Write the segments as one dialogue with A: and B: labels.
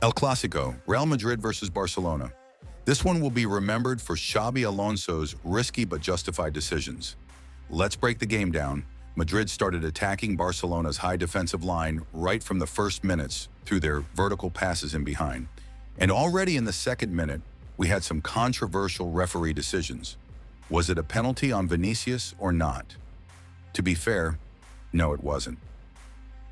A: El Clasico, Real Madrid versus Barcelona. This one will be remembered for Xabi Alonso's risky but justified decisions. Let's break the game down. Madrid started attacking Barcelona's high defensive line right from the first minutes through their vertical passes in behind. And already in the second minute, we had some controversial referee decisions. Was it a penalty on Vinicius or not? To be fair, no, it wasn't.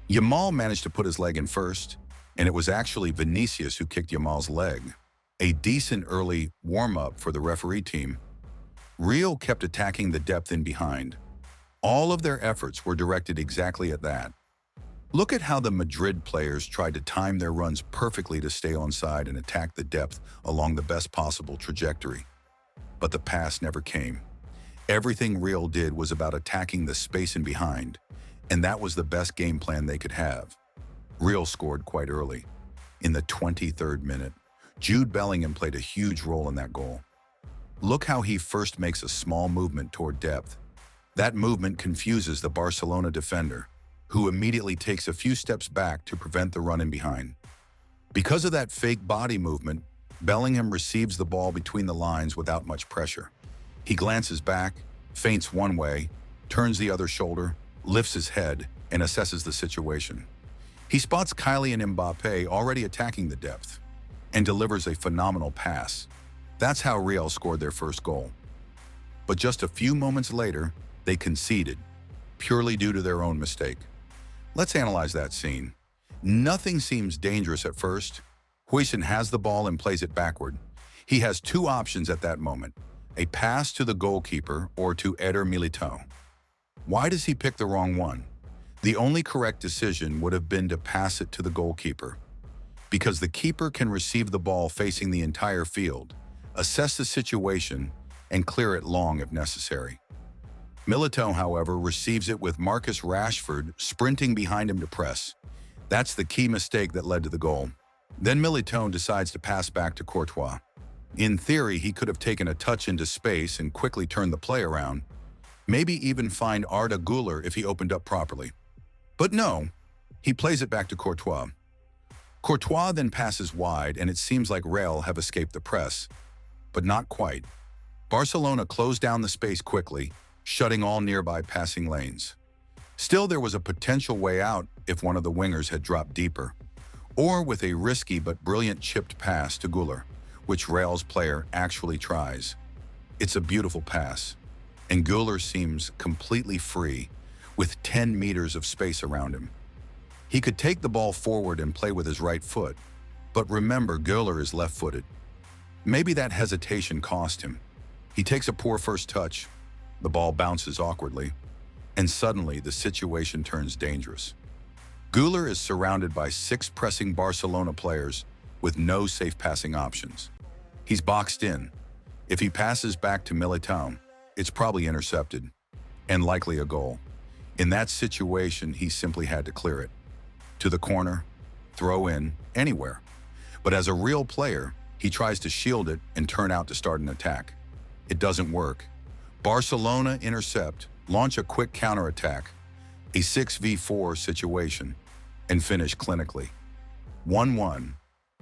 A: Yamal managed to put his leg in first, and it was actually Vinicius who kicked Yamal's leg. A decent early warm-up for the referee team. Real kept attacking the depth in behind. All of their efforts were directed exactly at that. Look at how the Madrid players tried to time their runs perfectly to stay onside and attack the depth along the best possible trajectory. But the pass never came. Everything Real did was about attacking the space in behind, and that was the best game plan they could have. Real scored quite early. In the 23rd minute, Jude Bellingham played a huge role in that goal. Look how he first makes a small movement toward depth. That movement confuses the Barcelona defender, who immediately takes a few steps back to prevent the run in behind. Because of that fake body movement, Bellingham receives the ball between the lines without much pressure. He glances back, feints one way, turns the other shoulder, lifts his head, and assesses the situation. He spots Kylian Mbappé already attacking the depth and delivers a phenomenal pass. That's how Real scored their first goal. But just a few moments later, they conceded, purely due to their own mistake. Let's analyze that scene. Nothing seems dangerous at first. Huijsen has the ball and plays it backward. He has two options at that moment, a pass to the goalkeeper or to Eder Militao. Why does he pick the wrong one? The only correct decision would have been to pass it to the goalkeeper, because the keeper can receive the ball facing the entire field, assess the situation, and clear it long if necessary. Militao, however, receives it with Marcus Rashford sprinting behind him to press. That's the key mistake that led to the goal. Then Militao decides to pass back to Courtois. In theory, he could have taken a touch into space and quickly turned the play around, maybe even find Arda Güler if he opened up properly. But no, he plays it back to Courtois. Courtois then passes wide, and it seems like Real have escaped the press. But not quite. Barcelona closed down the space quickly, shutting all nearby passing lanes. Still, there was a potential way out if one of the wingers had dropped deeper, or with a risky but brilliant chipped pass to Güler, which Real's player actually tries. It's a beautiful pass, and Güler seems completely free, with 10 meters of space around him. He could take the ball forward and play with his right foot, but remember, Güler is left-footed. Maybe that hesitation cost him. He takes a poor first touch, the ball bounces awkwardly, and suddenly the situation turns dangerous. Güler is surrounded by 6 pressing Barcelona players with no safe passing options. He's boxed in. If he passes back to Militao, it's probably intercepted, and likely a goal. In that situation, he simply had to clear it. To the corner, throw in, anywhere. But as a real player, he tries to shield it and turn out to start an attack. It doesn't work. Barcelona intercept, launch a quick counterattack, a 6v4 situation, and finish clinically. 1-1,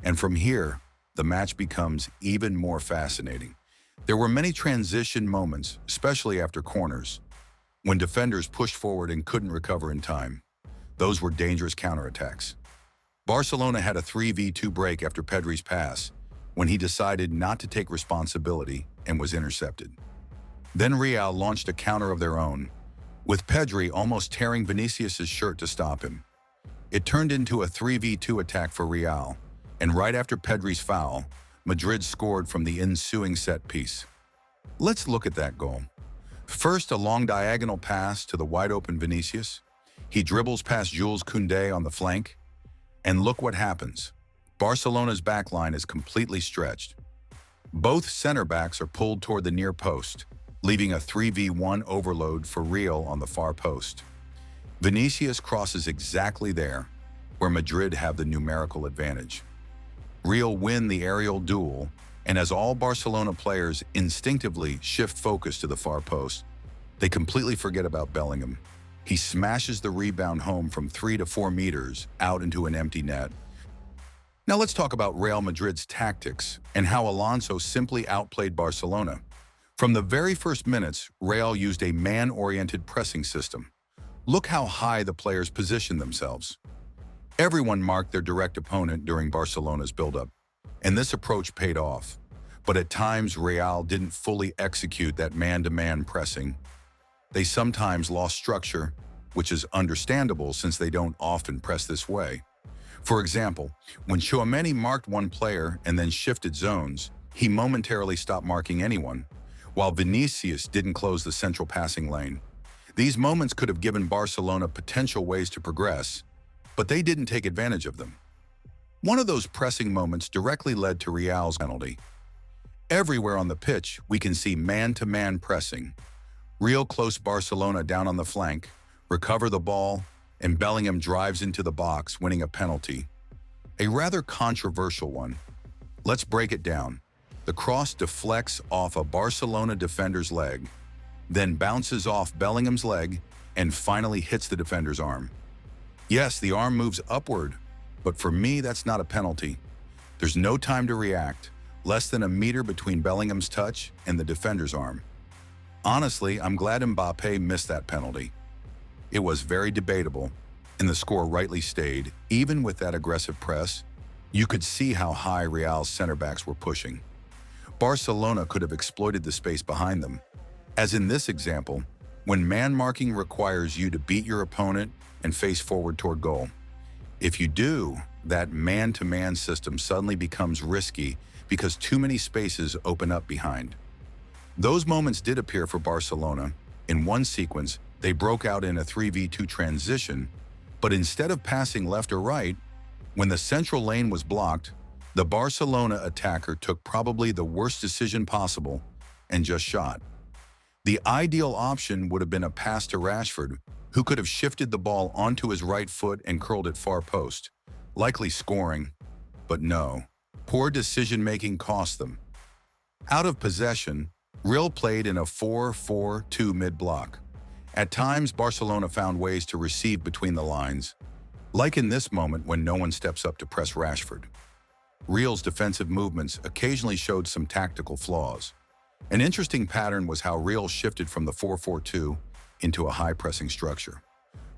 A: and from here, the match becomes even more fascinating. There were many transition moments, especially after corners, when defenders pushed forward and couldn't recover in time. Those were dangerous counterattacks. Barcelona had a 3v2 break after Pedri's pass, when he decided not to take responsibility and was intercepted. Then Real launched a counter of their own, with Pedri almost tearing Vinicius' shirt to stop him. It turned into a 3v2 attack for Real, and right after Pedri's foul, Madrid scored from the ensuing set piece. Let's look at that goal. First, a long diagonal pass to the wide-open Vinicius. He dribbles past Jules Koundé on the flank, and look what happens. Barcelona's backline is completely stretched. Both center backs are pulled toward the near post, leaving a 3v1 overload for Real on the far post. Vinicius crosses exactly there, where Madrid have the numerical advantage. Real win the aerial duel, and as all Barcelona players instinctively shift focus to the far post, they completely forget about Bellingham. He smashes the rebound home from 3 to 4 meters out into an empty net. Now let's talk about Real Madrid's tactics and how Alonso simply outplayed Barcelona. From the very first minutes, Real used a man-oriented pressing system. Look how high the players positioned themselves. Everyone marked their direct opponent during Barcelona's build-up, and this approach paid off. But at times, Real didn't fully execute that man-to-man pressing. They sometimes lost structure, which is understandable since they don't often press this way. For example, when Tchouaméni marked one player and then shifted zones, he momentarily stopped marking anyone, while Vinicius didn't close the central passing lane. These moments could have given Barcelona potential ways to progress, but they didn't take advantage of them. One of those pressing moments directly led to Real's penalty. Everywhere on the pitch, we can see man-to-man pressing. Real close Barcelona down on the flank, recover the ball, and Bellingham drives into the box, winning a penalty. A rather controversial one. Let's break it down. The cross deflects off a Barcelona defender's leg, then bounces off Bellingham's leg, and finally hits the defender's arm. Yes, the arm moves upward, but for me, that's not a penalty. There's no time to react, less than a meter between Bellingham's touch and the defender's arm. Honestly, I'm glad Mbappé missed that penalty. It was very debatable, and the score rightly stayed. Even with that aggressive press, you could see how high Real's center backs were pushing. Barcelona could have exploited the space behind them. As in this example, when man-marking requires you to beat your opponent and face forward toward goal. If you do, that man-to-man system suddenly becomes risky because too many spaces open up behind. Those moments did appear for Barcelona. In one sequence, they broke out in a 3v2 transition, but instead of passing left or right, when the central lane was blocked, the Barcelona attacker took probably the worst decision possible and just shot. The ideal option would have been a pass to Rashford, who could have shifted the ball onto his right foot and curled it far post, likely scoring. But no, poor decision-making cost them. Out of possession, Real played in a 4-4-2 mid-block. At times, Barcelona found ways to receive between the lines, like in this moment when no one steps up to press Rashford. Real's defensive movements occasionally showed some tactical flaws. An interesting pattern was how Real shifted from the 4-4-2 into a high-pressing structure.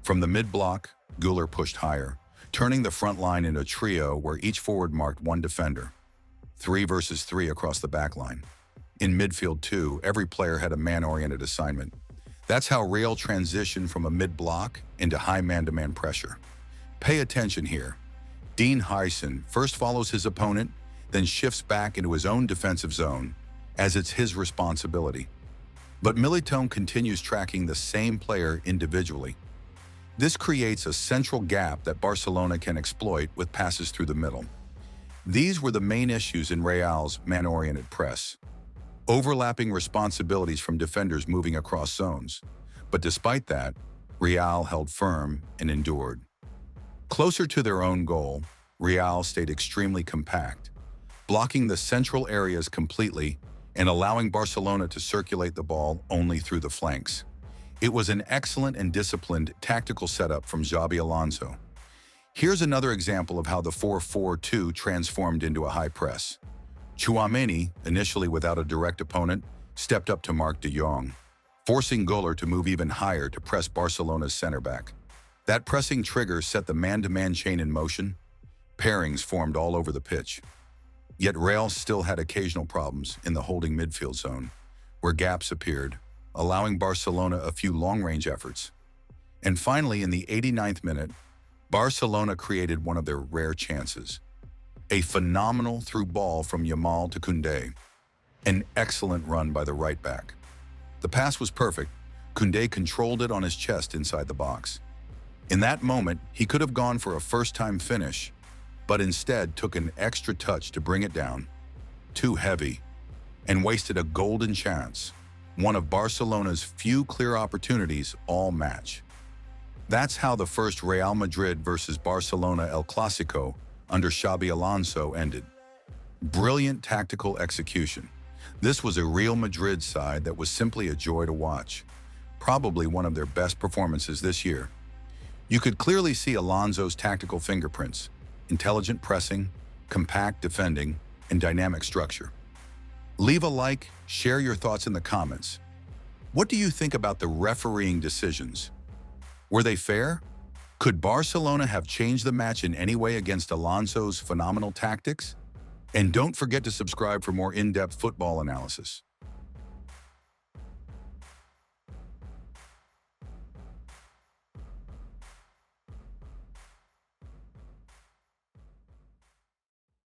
A: From the mid-block, Güler pushed higher, turning the front line into a trio where each forward marked one defender. 3 versus 3 across the back line. In midfield too, every player had a man-oriented assignment. That's how Real transitioned from a mid-block into high man-to-man pressure. Pay attention here. Dean Huysen first follows his opponent, then shifts back into his own defensive zone, as it's his responsibility. But Militão continues tracking the same player individually. This creates a central gap that Barcelona can exploit with passes through the middle. These were the main issues in Real's man-oriented press. Overlapping responsibilities from defenders moving across zones. But despite that, Real held firm and endured. Closer to their own goal, Real stayed extremely compact, blocking the central areas completely and allowing Barcelona to circulate the ball only through the flanks. It was an excellent and disciplined tactical setup from Xabi Alonso. Here's another example of how the 4-4-2 transformed into a high press. Tchouaméni, initially without a direct opponent, stepped up to mark de Jong, forcing Güler to move even higher to press Barcelona's center back. That pressing trigger set the man-to-man chain in motion. Pairings formed all over the pitch. Yet Real still had occasional problems in the holding midfield zone, where gaps appeared, allowing Barcelona a few long-range efforts. And finally, in the 89th minute, Barcelona created one of their rare chances. A phenomenal through ball from Yamal to Koundé. An excellent run by the right back. The pass was perfect. Koundé controlled it on his chest inside the box. In that moment, he could have gone for a first-time finish, but instead took an extra touch to bring it down. Too heavy, and wasted a golden chance, one of Barcelona's few clear opportunities all match. That's how the first Real Madrid versus Barcelona El Clasico under Xabi Alonso ended. Brilliant tactical execution. This was a Real Madrid side that was simply a joy to watch. Probably one of their best performances this year. You could clearly see Alonso's tactical fingerprints, intelligent pressing, compact defending, and dynamic structure. Leave a like, share your thoughts in the comments. What do you think about the refereeing decisions? Were they fair? Could Barcelona have changed the match in any way against Alonso's phenomenal tactics? And don't forget to subscribe for more in-depth football analysis.